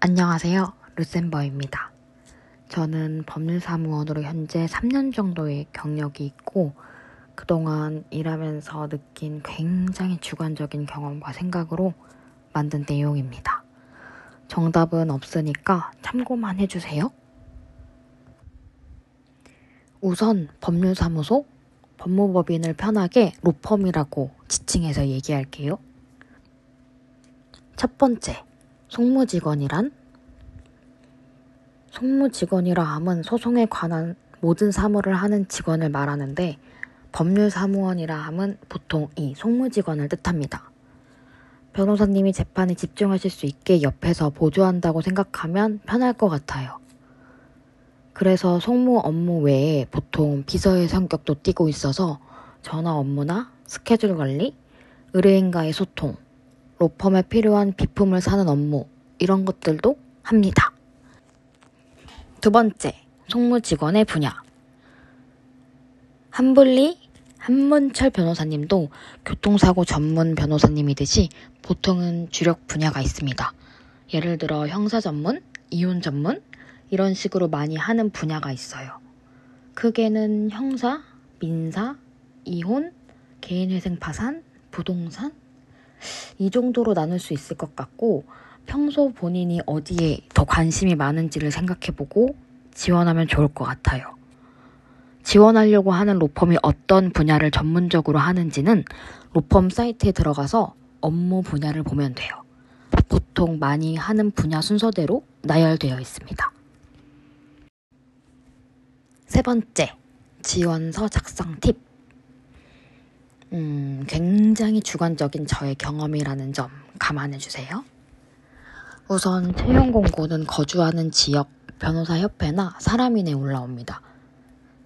안녕하세요. 루셈버입니다. 저는 법률사무원으로 현재 3년 정도의 경력이 있고 그동안 일하면서 느낀 굉장히 주관적인 경험과 생각으로 만든 내용입니다. 정답은 없으니까 참고만 해주세요. 우선 법률사무소, 법무법인을 편하게 로펌이라고 지칭해서 얘기할게요. 첫 번째, 송무직원이란? 송무직원이라 함은 소송에 관한 모든 사무를 하는 직원을 말하는데 법률사무원이라 함은 보통 이 송무직원을 뜻합니다. 변호사님이 재판에 집중하실 수 있게 옆에서 보조한다고 생각하면 편할 것 같아요. 그래서 송무 업무 외에 보통 비서의 성격도 띠고 있어서 전화 업무나 스케줄 관리, 의뢰인과의 소통, 로펌에 필요한 비품을 사는 업무 이런 것들도 합니다. 두 번째, 송무직원의 분야. 한문철 변호사님도 교통사고 전문 변호사님이듯이 보통은 주력 분야가 있습니다. 예를 들어 형사 전문, 이혼 전문 이런 식으로 많이 하는 분야가 있어요. 크게는 형사, 민사, 이혼, 개인회생 파산, 부동산 이 정도로 나눌 수 있을 것 같고 평소 본인이 어디에 더 관심이 많은지를 생각해보고 지원하면 좋을 것 같아요. 지원하려고 하는 로펌이 어떤 분야를 전문적으로 하는지는 로펌 사이트에 들어가서 업무 분야를 보면 돼요. 보통 많이 하는 분야 순서대로 나열되어 있습니다. 세 번째, 지원서 작성 팁. 굉장히 주관적인 저의 경험이라는 점 감안해주세요. 우선 채용 공고는 거주하는 지역 변호사협회나 사람인에 올라옵니다.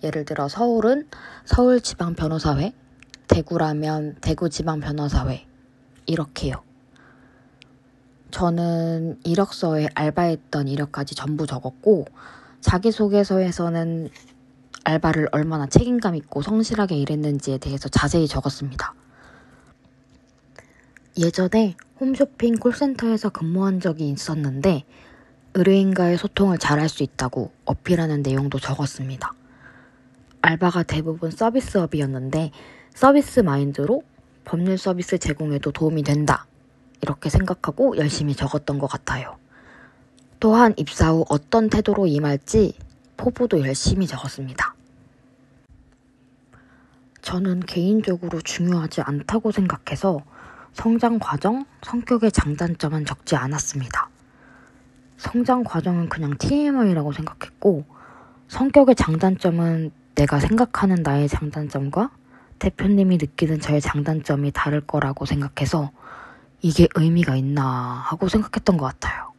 예를 들어 서울은 서울지방변호사회, 대구라면 대구지방변호사회 이렇게요. 저는 이력서에 알바했던 이력까지 전부 적었고 자기소개서에서는 알바를 얼마나 책임감 있고 성실하게 일했는지에 대해서 자세히 적었습니다. 예전에 홈쇼핑 콜센터에서 근무한 적이 있었는데 의뢰인과의 소통을 잘할 수 있다고 어필하는 내용도 적었습니다. 알바가 대부분 서비스업이었는데 서비스 마인드로 법률 서비스 제공에도 도움이 된다 이렇게 생각하고 열심히 적었던 것 같아요. 또한 입사 후 어떤 태도로 임할지 포부도 열심히 적었습니다. 저는 개인적으로 중요하지 않다고 생각해서 성장 과정, 성격의 장단점은 적지 않았습니다. 성장 과정은 그냥 TMI라고 생각했고 성격의 장단점은 내가 생각하는 나의 장단점과 대표님이 느끼는 저의 장단점이 다를 거라고 생각해서 이게 의미가 있나 하고 생각했던 것 같아요.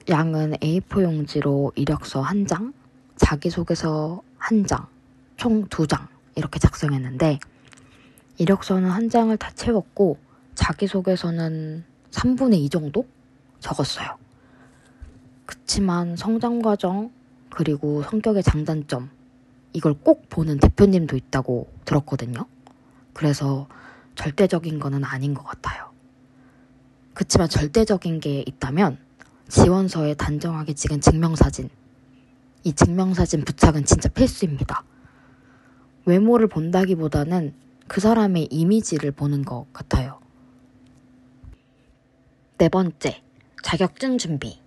양은 A4 용지로 이력서 1장, 자기소개서 1장, 총 2장 이렇게 작성했는데 이력서는 1장을 다 채웠고 자기소개서는 3분의 2 정도 적었어요. 그치만 성장 과정 그리고 성격의 장단점 이걸 꼭 보는 대표님도 있다고 들었거든요. 그래서 절대적인 거는 아닌 것 같아요. 그치만 절대적인 게 있다면 지원서에 단정하게 찍은 증명사진. 이 증명사진 부착은 진짜 필수입니다. 외모를 본다기보다는 그 사람의 이미지를 보는 것 같아요. 네 번째, 자격증 준비.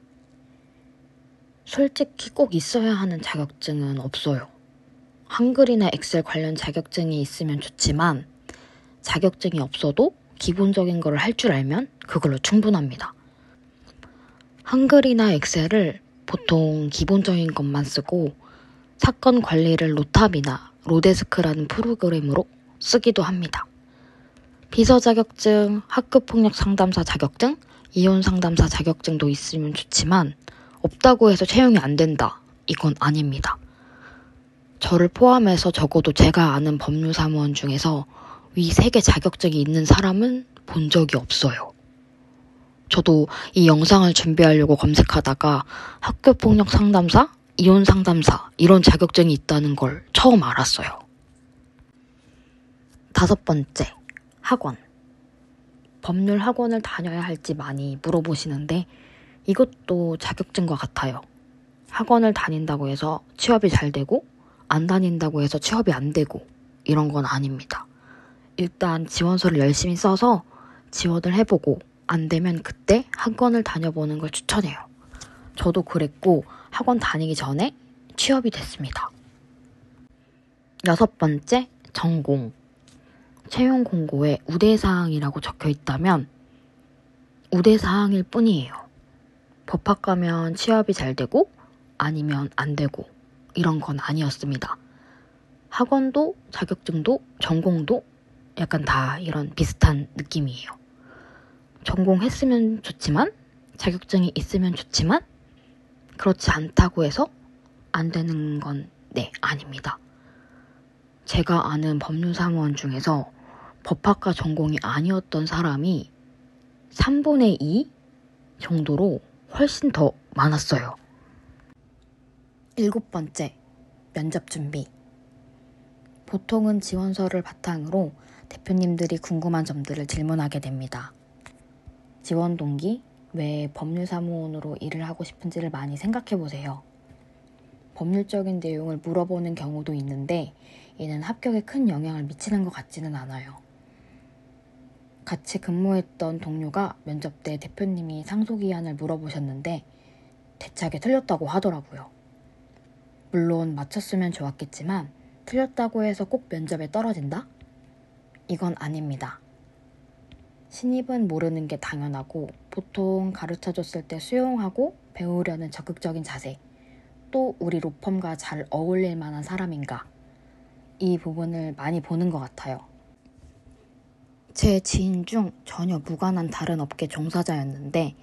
솔직히 꼭 있어야 하는 자격증은 없어요. 한글이나 엑셀 관련 자격증이 있으면 좋지만 자격증이 없어도 기본적인 걸 할 줄 알면 그걸로 충분합니다. 한글이나 엑셀을 보통 기본적인 것만 쓰고 사건 관리를 로탑이나 로데스크라는 프로그램으로 쓰기도 합니다. 비서 자격증, 학교폭력 상담사 자격증, 이혼 상담사 자격증도 있으면 좋지만 없다고 해서 채용이 안 된다. 이건 아닙니다. 저를 포함해서 적어도 제가 아는 법률사무원 중에서 위 3개 자격증이 있는 사람은 본 적이 없어요. 저도 이 영상을 준비하려고 검색하다가 학교폭력 상담사, 이혼 상담사 이런 자격증이 있다는 걸 처음 알았어요. 5번째, 학원. 법률 학원을 다녀야 할지 많이 물어보시는데 이것도 자격증과 같아요. 학원을 다닌다고 해서 취업이 잘 되고 안 다닌다고 해서 취업이 안 되고 이런 건 아닙니다. 일단 지원서를 열심히 써서 지원을 해보고 안 되면 그때 학원을 다녀보는 걸 추천해요. 저도 그랬고 학원 다니기 전에 취업이 됐습니다. 6번째, 전공. 채용 공고에 우대사항이라고 적혀 있다면 우대사항일 뿐이에요. 법학 가면 취업이 잘 되고 아니면 안 되고 이런 건 아니었습니다. 학원도 자격증도 전공도 약간 다 이런 비슷한 느낌이에요. 전공했으면 좋지만 자격증이 있으면 좋지만 그렇지 않다고 해서 안 되는 건 아닙니다. 제가 아는 법률사무원 중에서 법학과 전공이 아니었던 사람이 3분의 2 정도로 훨씬 더 많았어요. 7번째, 면접 준비. 보통은 지원서를 바탕으로 대표님들이 궁금한 점들을 질문하게 됩니다. 지원 동기, 왜 법률사무원으로 일을 하고 싶은지를 많이 생각해보세요. 법률적인 내용을 물어보는 경우도 있는데 이는 합격에 큰 영향을 미치는 것 같지는 않아요. 같이 근무했던 동료가 면접 때 대표님이 상소기한을 물어보셨는데 대차게 틀렸다고 하더라고요. 물론 맞췄으면 좋았겠지만 틀렸다고 해서 꼭 면접에 떨어진다? 이건 아닙니다. 신입은 모르는 게 당연하고 보통 가르쳐줬을 때 수용하고 배우려는 적극적인 자세, 또 우리 로펌과 잘 어울릴 만한 사람인가, 이 부분을 많이 보는 것 같아요. 제 지인 중 전혀 무관한 다른 업계 종사자였는데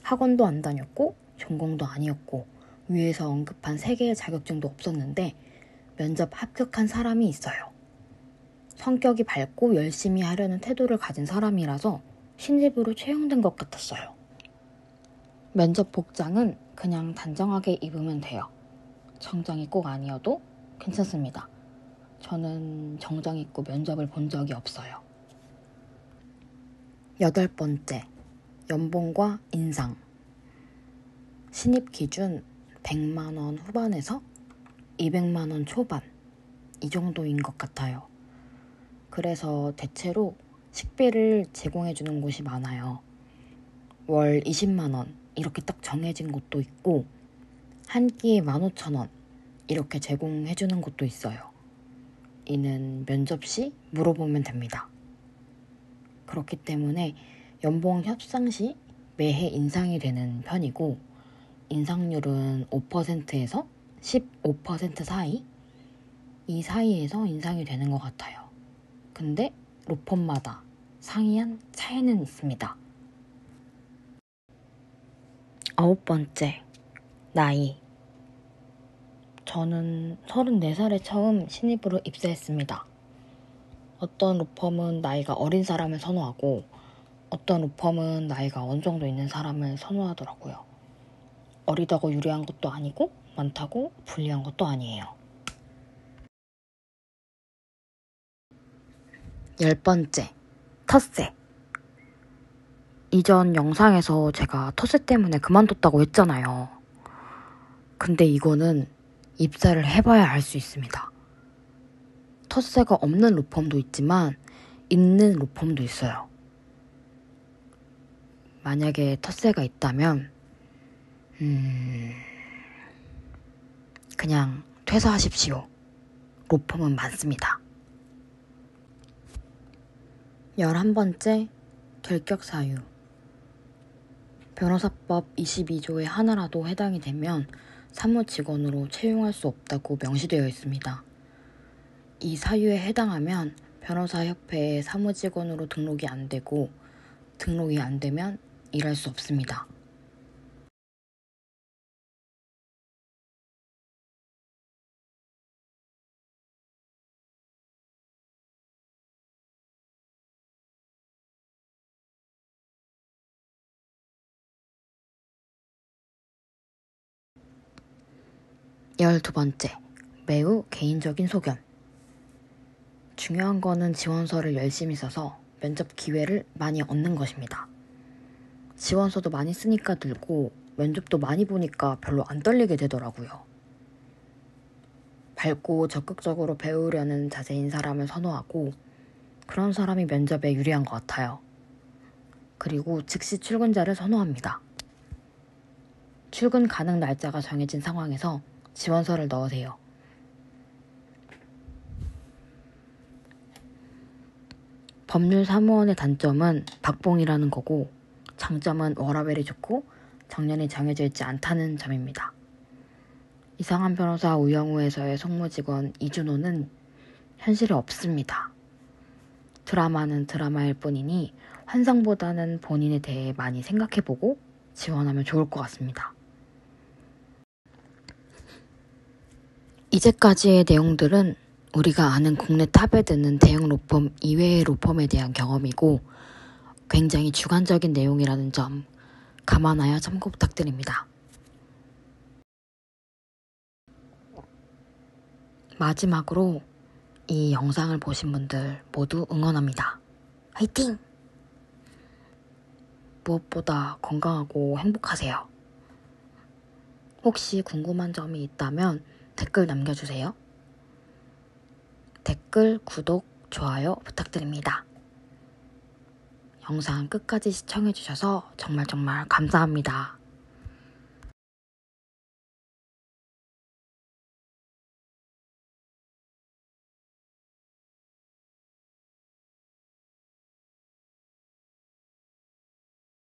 학원도 안 다녔고 전공도 아니었고 위에서 언급한 3개의 자격증도 없었는데 면접 합격한 사람이 있어요. 성격이 밝고 열심히 하려는 태도를 가진 사람이라서 신입으로 채용된 것 같았어요. 면접 복장은 그냥 단정하게 입으면 돼요. 정장이 꼭 아니어도 괜찮습니다. 저는 정장 입고 면접을 본 적이 없어요. 8번째, 연봉과 인상. 신입 기준 100만 원 후반에서 200만 원 초반, 이 정도인 것 같아요. 그래서 대체로 식비를 제공해주는 곳이 많아요. 월 20만 원 이렇게 딱 정해진 곳도 있고 한 끼에 15,000원 이렇게 제공해주는 곳도 있어요. 이는 면접 시 물어보면 됩니다. 그렇기 때문에 연봉 협상 시 매해 인상이 되는 편이고 인상률은 5%에서 15% 사이? 이 사이에서 인상이 되는 것 같아요. 근데 로펌마다 상이한 차이는 있습니다. 9번째, 나이. 저는 34살에 처음 신입으로 입사했습니다. 어떤 로펌은 나이가 어린 사람을 선호하고 어떤 로펌은 나이가 어느 정도 있는 사람을 선호하더라고요. 어리다고 유리한 것도 아니고 많다고 불리한 것도 아니에요. 10번째, 텃세. 이전 영상에서 제가 텃세 때문에 그만뒀다고 했잖아요. 근데 이거는 입사를 해봐야 알 수 있습니다. 텃세가 없는 로펌도 있지만 있는 로펌도 있어요. 만약에 텃세가 있다면 그냥 퇴사하십시오. 로펌은 많습니다. 11번째, 결격사유. 변호사법 22조의 하나라도 해당이 되면 사무직원으로 채용할 수 없다고 명시되어 있습니다. 이 사유에 해당하면 변호사협회에 사무직원으로 등록이 안 되고 등록이 안 되면 일할 수 없습니다. 12번째, 매우 개인적인 소견. 중요한 거는 지원서를 열심히 써서 면접 기회를 많이 얻는 것입니다. 지원서도 많이 쓰니까 늘고 면접도 많이 보니까 별로 안 떨리게 되더라고요. 밝고 적극적으로 배우려는 자세인 사람을 선호하고 그런 사람이 면접에 유리한 것 같아요. 그리고 즉시 출근자를 선호합니다. 출근 가능 날짜가 정해진 상황에서 지원서를 넣으세요. 법률 사무원의 단점은 박봉이라는 거고 장점은 워라밸이 좋고 정년이 정해져 있지 않다는 점입니다. 이상한 변호사 우영우에서의 송무직원 이준호는 현실에 없습니다. 드라마는 드라마일 뿐이니 환상보다는 본인에 대해 많이 생각해보고 지원하면 좋을 것 같습니다. 이제까지의 내용들은 우리가 아는 국내 탑에 드는 대형 로펌 이외의 로펌에 대한 경험이고 굉장히 주관적인 내용이라는 점 감안하여 참고 부탁드립니다. 마지막으로 이 영상을 보신 분들 모두 응원합니다. 화이팅! 무엇보다 건강하고 행복하세요. 혹시 궁금한 점이 있다면 댓글 남겨주세요. 댓글, 구독, 좋아요 부탁드립니다. 영상 끝까지 시청해주셔서 정말 감사합니다.